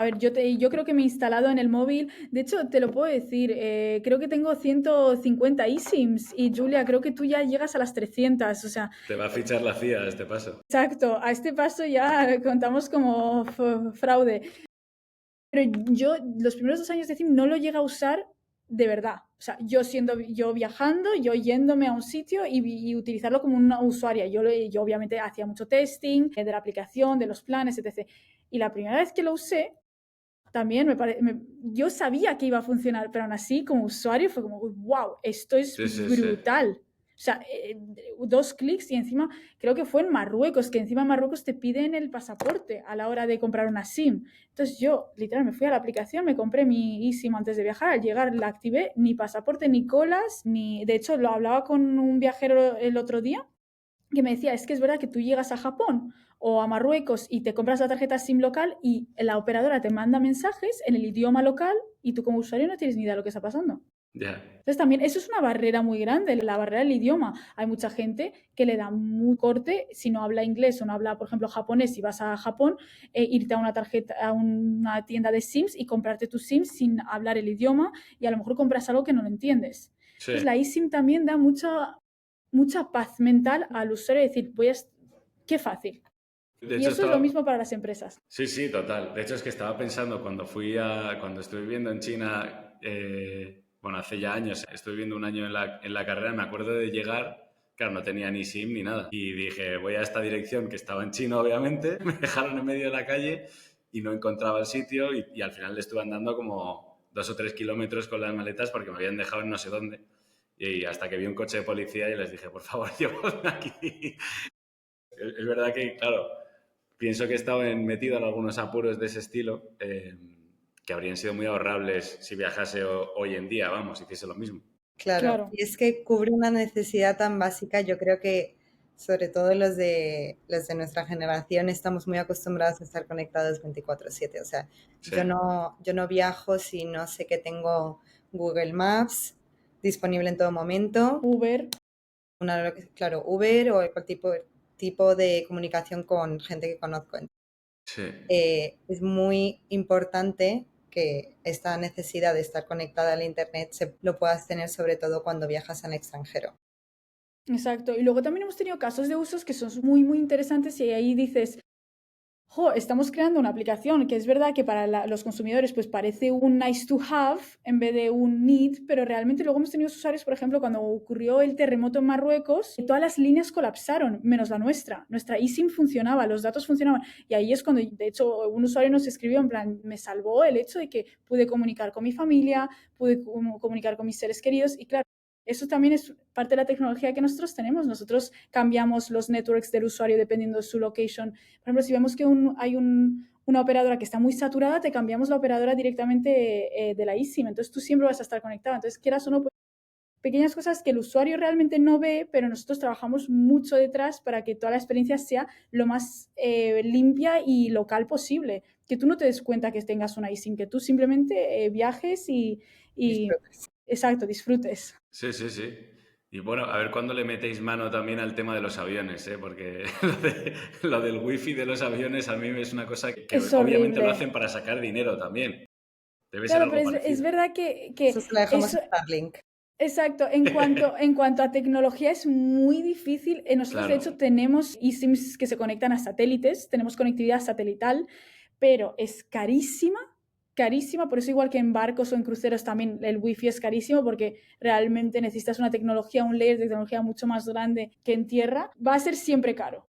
A ver, yo creo que me he instalado en el móvil, de hecho, te lo puedo decir, creo que tengo 150 eSIMs y Julia, creo que tú ya llegas a las 300, o sea, Te va a fichar la CIA a este paso. exacto, a este paso ya contamos como fraude. Pero yo los primeros 2 años de CIM no lo llegué a usar de verdad. O sea, yo viajando, yo yéndome a un sitio y utilizarlo como una usuaria. Yo obviamente hacía mucho testing de la aplicación, de los planes, etc. Y la primera vez que lo usé, también yo sabía que iba a funcionar, pero aún así, como usuario, fue como, wow, esto es Sí, sí, sí. brutal. O sea, 2 clics y encima, creo que fue en Marruecos, que encima en Marruecos te piden el pasaporte a la hora de comprar una SIM. Entonces yo, literal, me fui a la aplicación, me compré mi eSIM antes de viajar, al llegar la activé, ni pasaporte, ni colas, ni... De hecho, lo hablaba con un viajero el otro día, que me decía, es que es verdad que tú llegas a Japón o a Marruecos y te compras la tarjeta SIM local y la operadora te manda mensajes en el idioma local y tú como usuario no tienes ni idea de lo que está pasando. Ya. Entonces también eso es una barrera muy grande, la barrera del idioma. Hay mucha gente que le da muy corte si no habla inglés o no habla, por ejemplo, japonés, si vas a Japón, irte a una tienda de SIMs y comprarte tus SIMs sin hablar el idioma y a lo mejor compras algo que no lo entiendes. Sí. Entonces la eSIM también da mucha paz mental al usuario de decir, qué fácil. De Y hecho, eso es lo estaba... mismo para las empresas. Sí, sí, total. De hecho, es que estaba pensando cuando estuve viviendo en China, bueno, hace ya años, estuve viviendo un año en la carrera, me acuerdo de llegar, claro, no tenía ni SIM ni nada. Y dije, voy a esta dirección que estaba en chino, obviamente, me dejaron en medio de la calle y no encontraba el sitio y al final le estuve andando como 2 o 3 kilómetros con las maletas porque me habían dejado en no sé dónde. Y hasta que vi un coche de policía y les dije, por favor, llévame aquí. Es verdad que, claro, pienso que he estado metido en algunos apuros de ese estilo que habrían sido muy ahorrables si viajase hoy en día, vamos, hiciese lo mismo. Claro, Claro. y es que cubre una necesidad tan básica. Yo creo que sobre todo los de nuestra generación estamos muy acostumbrados a estar conectados 24/7. O sea, Sí, yo no viajo si no sé que tengo Google Maps disponible en todo momento. Uber. Claro, Uber o cualquier tipo de comunicación con gente que conozco. sí. Es muy importante que esta necesidad de estar conectada al Internet lo puedas tener sobre todo cuando viajas al extranjero. Exacto. Y luego también hemos tenido casos de usos que son muy, muy interesantes y ahí dices, jo, estamos creando una aplicación que es verdad que para los consumidores pues parece un nice to have en vez de un need, pero realmente luego hemos tenido usuarios, por ejemplo, cuando ocurrió el terremoto en Marruecos, todas las líneas colapsaron, menos la nuestra. Nuestra eSIM funcionaba, los datos funcionaban. Y ahí es cuando, de hecho, un usuario nos escribió en plan, me salvó el hecho de que pude comunicar con mi familia, pude comunicar con mis seres queridos y claro, eso también es parte de la tecnología que nosotros tenemos. Nosotros cambiamos los networks del usuario dependiendo de su location. Por ejemplo, si vemos que hay una operadora que está muy saturada, te cambiamos la operadora directamente de la eSIM. Entonces tú siempre vas a estar conectado. Entonces, quieras o no, pues, pequeñas cosas que el usuario realmente no ve, pero nosotros trabajamos mucho detrás para que toda la experiencia sea lo más limpia y local posible. Que tú no te des cuenta que tengas una eSIM, que tú simplemente viajes y, Disfrutas. exacto, disfrutes. Sí, sí, sí. Y bueno, a ver cuándo le metéis mano también al tema de los aviones, ¿eh? Porque lo del wifi de los aviones a mí es una cosa que Es obviamente lo horrible. hacen para sacar dinero también. Debe ser Claro, pero algo es parecido. verdad Eso se lo dejamos eso, a Starlink. exacto, en cuanto a tecnología es muy difícil. Nosotros, de Claro, hecho, tenemos eSIMs que se conectan a satélites, tenemos conectividad satelital, pero es carísima, carísima. Por eso, igual que en barcos o en cruceros, también el wifi es carísimo porque realmente necesitas una tecnología, un layer de tecnología mucho más grande que en tierra. Va a ser siempre caro,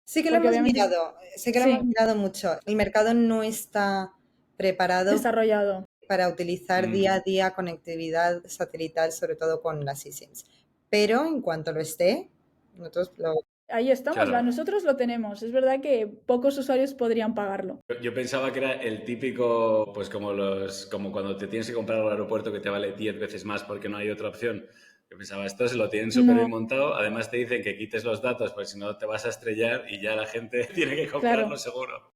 Sí que lo porque hemos obviamente mirado, sé que lo hemos sí, mirado mucho. El mercado no está preparado desarrollado. para utilizar día a mm, día conectividad satelital, sobre todo con las eSIMs. Pero en cuanto lo esté, nosotros lo... Ahí estamos, claro. nosotros lo tenemos. Es verdad que pocos usuarios podrían pagarlo. Yo pensaba que era el típico, pues como cuando te tienes que comprar al aeropuerto que te vale 10 veces más porque no hay otra opción. Yo pensaba, esto se lo tienen súper No, bien montado. Además te dicen que quites los datos, pues si no te vas a estrellar y ya la gente tiene que comprarlo claro. seguro.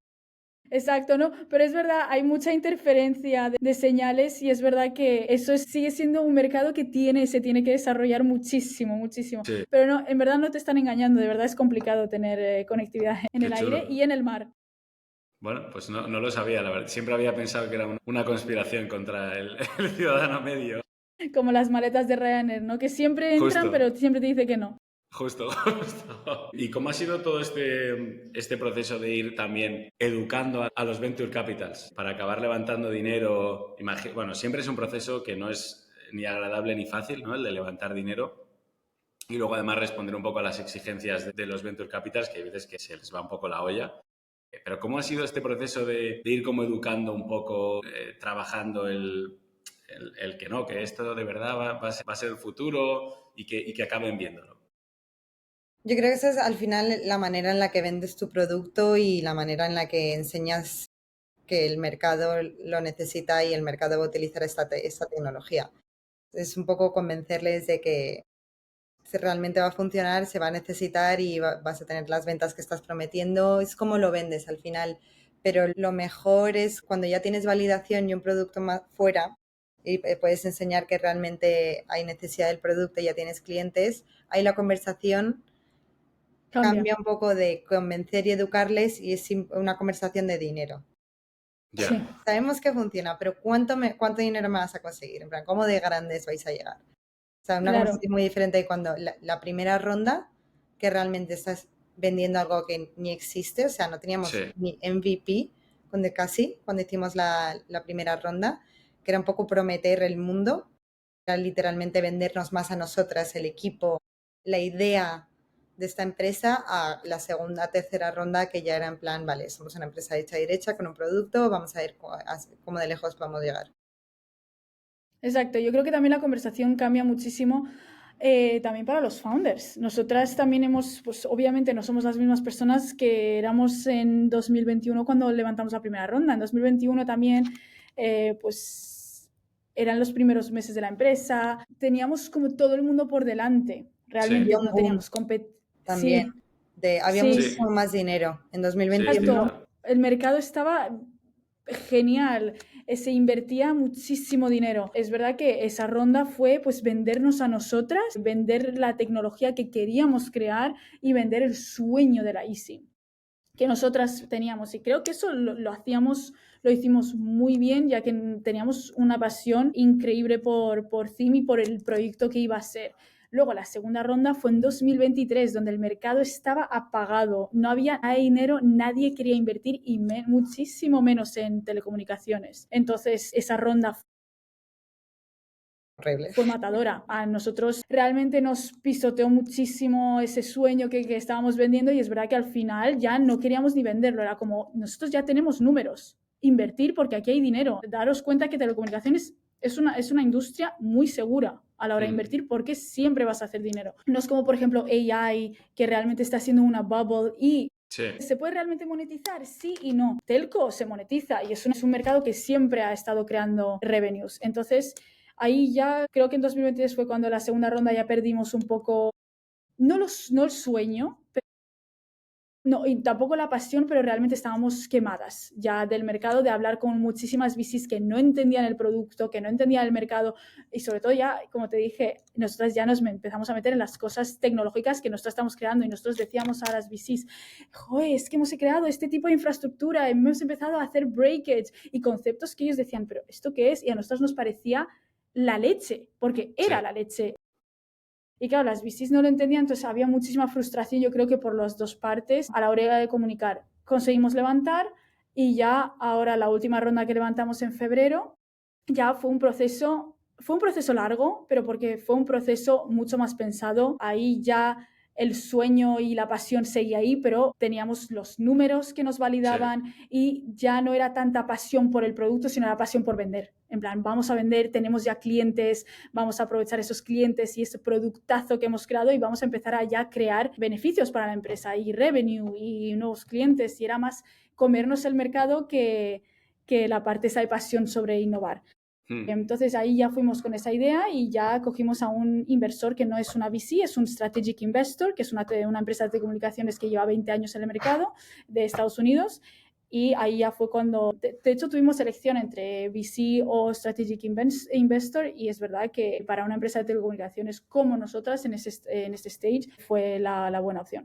Exacto, ¿no? Pero es verdad, hay mucha interferencia de señales y es verdad que eso sigue siendo un mercado que se tiene que desarrollar muchísimo, muchísimo. Sí, Pero no, en verdad no te están engañando, de verdad es complicado tener conectividad en qué el aire chulo. y en el mar. Bueno, pues no lo sabía, la verdad. Siempre había pensado que era una conspiración contra el ciudadano medio. Como las maletas de Ryanair, ¿no? Que siempre entran, Justo. pero siempre te dice que no. Justo, justo. ¿Y cómo ha sido todo este proceso de ir también educando a los venture capitals para acabar levantando dinero? Bueno, siempre es un proceso que no es ni agradable ni fácil, ¿no? El de levantar dinero. Y luego además responder un poco a las exigencias de los venture capitals, que hay veces que se les va un poco la olla. Pero ¿cómo ha sido este proceso de ir como educando un poco, trabajando el que no, que esto de verdad va a ser el futuro y que acaben viéndolo? Yo creo que esa es al final la manera en la que vendes tu producto y la manera en la que enseñas que el mercado lo necesita y el mercado va a utilizar esta tecnología. Es un poco convencerles de que si realmente va a funcionar, se va a necesitar y vas a tener las ventas que estás prometiendo. Es como lo vendes al final. Pero lo mejor es cuando ya tienes validación y un producto más fuera y puedes enseñar que realmente hay necesidad del producto y ya tienes clientes, ahí la conversación Cambia. cambia un poco de convencer y educarles y es una conversación de dinero. Ya, Sí, Sabemos que funciona, pero ¿cuánto dinero me vas a conseguir? En plan, ¿cómo de grandes vais a llegar? O sea, una claro. conversación muy diferente de cuando la primera ronda, que realmente estás vendiendo algo que ni existe, o sea, no teníamos sí. ni MVP cuando hicimos la primera ronda, que era un poco prometer el mundo, era literalmente vendernos más a nosotras, el equipo, la idea de esta empresa a la segunda, tercera ronda que ya era en plan, vale, somos una empresa hecha y derecha con un producto, vamos a ver cómo de lejos podemos llegar. Exacto, yo creo que también la conversación cambia muchísimo también para los founders. Nosotras también hemos, pues obviamente no somos las mismas personas que éramos en 2021 cuando levantamos la primera ronda. En 2021 también, pues eran los primeros meses de la empresa. Teníamos como todo el mundo por delante. Había Realmente un no boom teníamos también, Sí, había sí, Sí, muchísimo más dinero en sí, estoy 2021. claro. exacto. El mercado estaba genial, se invertía muchísimo dinero. Es verdad que esa ronda fue pues vendernos a nosotras, vender la tecnología que queríamos crear y vender el sueño de la eSIM que nosotras teníamos. Y creo que eso lo hacíamos, lo hicimos muy bien, ya que teníamos una pasión increíble por CIM y por el proyecto que iba a ser. Luego la segunda ronda fue en 2023, donde el mercado estaba apagado, no había dinero, nadie quería invertir y muchísimo menos en telecomunicaciones. Entonces esa ronda Horrible. fue matadora. A nosotros realmente nos pisoteó muchísimo ese sueño que estábamos vendiendo y es verdad que al final ya no queríamos ni venderlo, era como nosotros ya tenemos números, invertir porque aquí hay dinero, daros cuenta que telecomunicaciones es una industria muy segura a la hora de Mm, invertir porque siempre vas a hacer dinero. No es como por ejemplo AI que realmente está siendo una bubble y sí. ¿se puede realmente monetizar? Sí y no. Telco se monetiza y es un mercado que siempre ha estado creando revenues. Entonces, ahí ya creo que en 2023 fue cuando la segunda ronda ya perdimos un poco, no el sueño, no, y tampoco la pasión, pero realmente estábamos quemadas ya del mercado, de hablar con muchísimas VCs que no entendían el producto, que no entendían el mercado y sobre todo ya, como te dije, nosotras ya nos empezamos a meter en las cosas tecnológicas que nosotros estamos creando y nosotros decíamos a las VCs, joder, es que hemos creado este tipo de infraestructura, hemos empezado a hacer breakage y conceptos que ellos decían, pero ¿esto qué es? Y a nosotros nos parecía la leche, porque Sí. era la leche. Y claro, las VCs no lo entendían, entonces había muchísima frustración, yo creo que por las dos partes a la hora de comunicar. Conseguimos levantar y ya ahora la última ronda que levantamos en febrero ya fue un proceso largo, pero porque fue un proceso mucho más pensado. Ahí ya el sueño y la pasión seguía ahí, pero teníamos los números que nos Sí. validaban y ya no era tanta pasión por el producto, sino la pasión por vender. En plan, vamos a vender, tenemos ya clientes, vamos a aprovechar esos clientes y ese productazo que hemos creado y vamos a empezar a ya crear beneficios para la empresa y revenue y nuevos clientes. Y era más comernos el mercado que la parte esa de pasión sobre innovar. Mm, Entonces ahí ya fuimos con esa idea y ya cogimos a un inversor que no es una VC, es un Strategic Investor, que es una empresa de comunicaciones que lleva 20 años en el mercado de Estados Unidos. Y ahí ya fue cuando, de hecho, tuvimos elección entre VC o Strategic Investor y es verdad que para una empresa de telecomunicaciones como nosotras en este stage fue la buena opción.